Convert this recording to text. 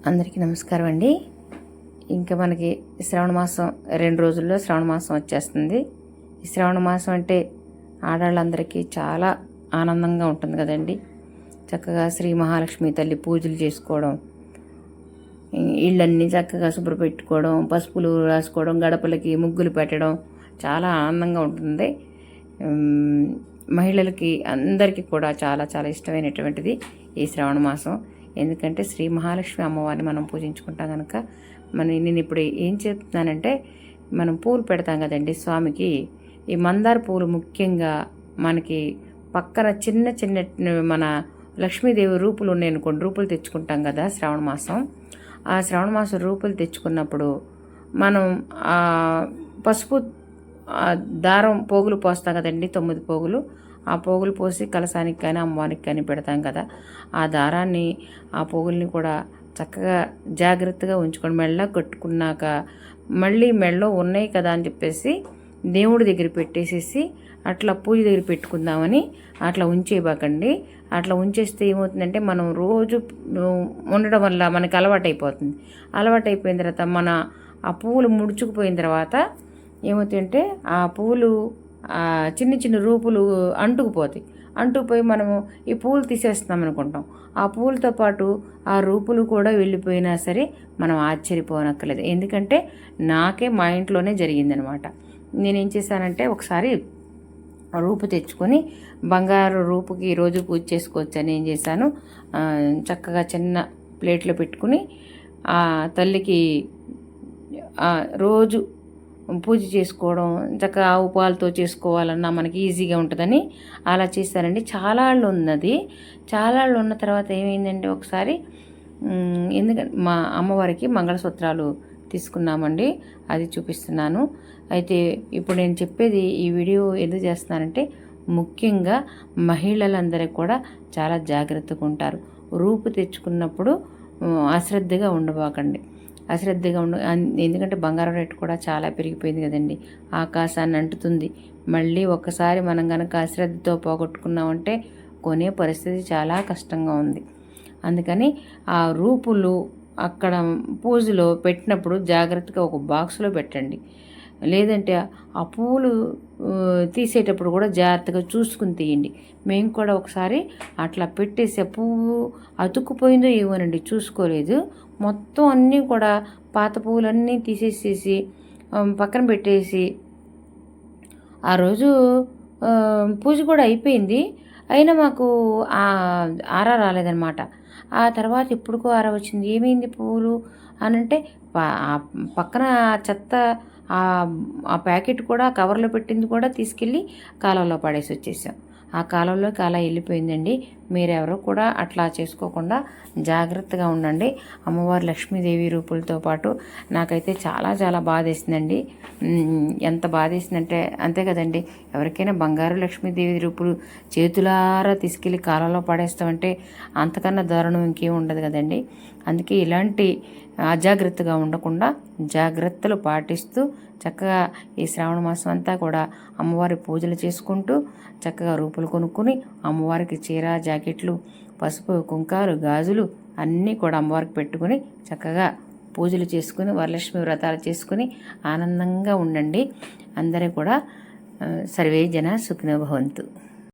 అందరికీ నమస్కారం అండి. ఇంకా మనకి శ్రావణ మాసం 2 రోజుల్లో శ్రావణ మాసం వచ్చేస్తుంది. ఈ శ్రావణ మాసం అంటే ఆడవాళ్ళందరికీ చాలా ఆనందంగా ఉంటుంది కదండి. చక్కగా శ్రీ మహాలక్ష్మి తల్లి పూజలు చేసుకోవడం, ఇళ్ళన్నీ చక్కగా శుభ్రపెట్టుకోవడం, పసుపులు రాసుకోవడం, గడపలకి ముగ్గులు పెట్టడం చాలా ఆనందంగా ఉంటుంది. మహిళలకి అందరికీ కూడా చాలా చాలా ఇష్టమైనటువంటిది ఈ శ్రావణ మాసం. ఎందుకంటే శ్రీ మహాలక్ష్మి అమ్మవారిని మనం పూజించుకుంటాం కనుక నేను ఇప్పుడు ఏం చెప్తున్నానంటే, మనం పూలు పెడతాం కదండి స్వామికి. ఈ మందార పూలు ముఖ్యంగా మనకి పక్కన చిన్న చిన్న మన లక్ష్మీదేవి రూపులు ఉన్నాయనుకోండి, రూపులు తెచ్చుకుంటాం కదా శ్రావణ మాసం. ఆ శ్రావణ మాసం రూపులు తెచ్చుకున్నప్పుడు మనం పసుపు దారం పోగులు పోస్తాం కదండి, 9 పోగులు. ఆ పోగులు పోసి కలసానికి కానీ అమ్మవారికి కానీ పెడతాం కదా. ఆ దారాన్ని ఆ పోగుల్ని కూడా చక్కగా జాగ్రత్తగా ఉంచుకొని మెళ్ళ కట్టుకున్నాక మళ్ళీ మెళ్ళో ఉన్నాయి కదా అని చెప్పేసి దేవుడి దగ్గర పెట్టేసేసి అట్లా పూజ దగ్గర పెట్టుకుందామని అట్లా ఉంచేయబాకండి. అట్లా ఉంచేస్తే ఏమవుతుందంటే, మనం రోజు ఉండడం వల్ల మనకి అలవాటైపోతుంది. అలవాటైపోయిన తర్వాత ఆ పువ్వులు ముడుచుకుపోయిన తర్వాత ఏమవుతుందంటే, ఆ పువ్వులు చిన్న చిన్న రూపులు అంటుకుపోయి మనము ఈ పూలు తీసేస్తున్నాం అనుకుంటాం. ఆ పూలతో పాటు ఆ రూపులు కూడా వెళ్ళిపోయినా సరే మనం ఆశ్చర్యపోనక్కర్లేదు. ఎందుకంటే నాకే మా ఇంట్లోనే జరిగిందనమాట. నేనేం చేశానంటే, ఒకసారి రూపు తెచ్చుకొని బంగారు రూపుకి రోజు పూజ చేసుకోవచ్చు అని ఏం చేశాను, చక్కగా చిన్న ప్లేట్లో పెట్టుకుని ఆ తల్లికి రోజు పూజ చేసుకోవడం, చక్కగా ఆవు పాలతో చేసుకోవాలన్నా మనకి ఈజీగా ఉంటుందని అలా చేశానండి. చాలా ఏళ్ళు ఉన్న తర్వాత ఏమైందంటే, ఒకసారి ఎందుకంటే మా అమ్మవారికి మంగళసూత్రాలు తీసుకున్నామండి, అది చూపిస్తున్నాను. అయితే ఇప్పుడు నేను చెప్పేది ఈ వీడియో ఎందుకు చేస్తున్నానంటే, ముఖ్యంగా మహిళలందరికీ కూడా చాలా జాగ్రత్తగా ఉంటారు. రూపు తెచ్చుకున్నప్పుడు అశ్రద్ధగా ఉండబాకండి. ఎందుకంటే బంగారం రేటు కూడా చాలా పెరిగిపోయింది కదండి, ఆకాశాన్ని అంటుతుంది. మళ్ళీ ఒక్కసారి మనం కనుక అశ్రద్ధతో పోగొట్టుకున్నామంటే కొనే పరిస్థితి చాలా కష్టంగా ఉంది. అందుకని ఆ రూపులు అక్కడ పూజలో పెట్టినప్పుడు జాగ్రత్తగా ఒక బాక్స్లో పెట్టండి. లేదంటే ఆ పువ్వులు తీసేటప్పుడు కూడా జాగ్రత్తగా చూసుకుని తీయండి. మేము కూడా ఒకసారి అట్లా పెట్టేసి ఆ పువ్వు అతుక్కుపోయిందో ఏమోనండి, చూసుకోలేదు. మొత్తం అన్నీ కూడా పాత పువ్వులన్నీ తీసేసేసి పక్కన పెట్టేసి ఆ రోజు పూజ కూడా అయిపోయింది. అయినా మాకు ఆరా రాలేదనమాట. ఆ తర్వాత ఎప్పుడుకో ఆరా వచ్చింది. ఏమైంది పువ్వులు అని అంటే, పక్కన చెత్త ఆ ప్యాకెట్ కూడా కవర్లో పెట్టింది కూడా తీసుకెళ్ళి కాలంలో పడేసి వచ్చేసాం. ఆ కాలంలోకి అలా వెళ్ళిపోయిందండి. మీరెవరూ కూడా అట్లా చేసుకోకుండా జాగ్రత్తగా ఉండండి. అమ్మవారి లక్ష్మీదేవి రూపులతో పాటు నాకైతే చాలా చాలా బాధేసిందండి. ఎంత బాధేసిందంటే, అంతే కదండి, ఎవరికైనా బంగారు లక్ష్మీదేవి రూపులు చేతులారా తీసుకెళ్ళి కాలంలో పడేస్తామంటే అంతకన్నా దారుణం ఇంకేం ఉండదు కదండి. అందుకే ఇలాంటి అజాగ్రత్తగా ఉండకుండా జాగ్రత్తలు పాటిస్తూ చక్కగా ఈ శ్రావణ మాసం అంతా కూడా అమ్మవారి పూజలు చేసుకుంటూ చక్కగా రూపులు కొనుక్కొని అమ్మవారికి చీర, జాకెట్లు, పసుపు, కుంకాలు, గాజులు అన్నీ కూడా అమ్మవారికి పెట్టుకుని చక్కగా పూజలు చేసుకుని వరలక్ష్మి వ్రతాలు చేసుకుని ఆనందంగా ఉండండి. అందరూ కూడా సర్వే జన సుఖినో భవంతు.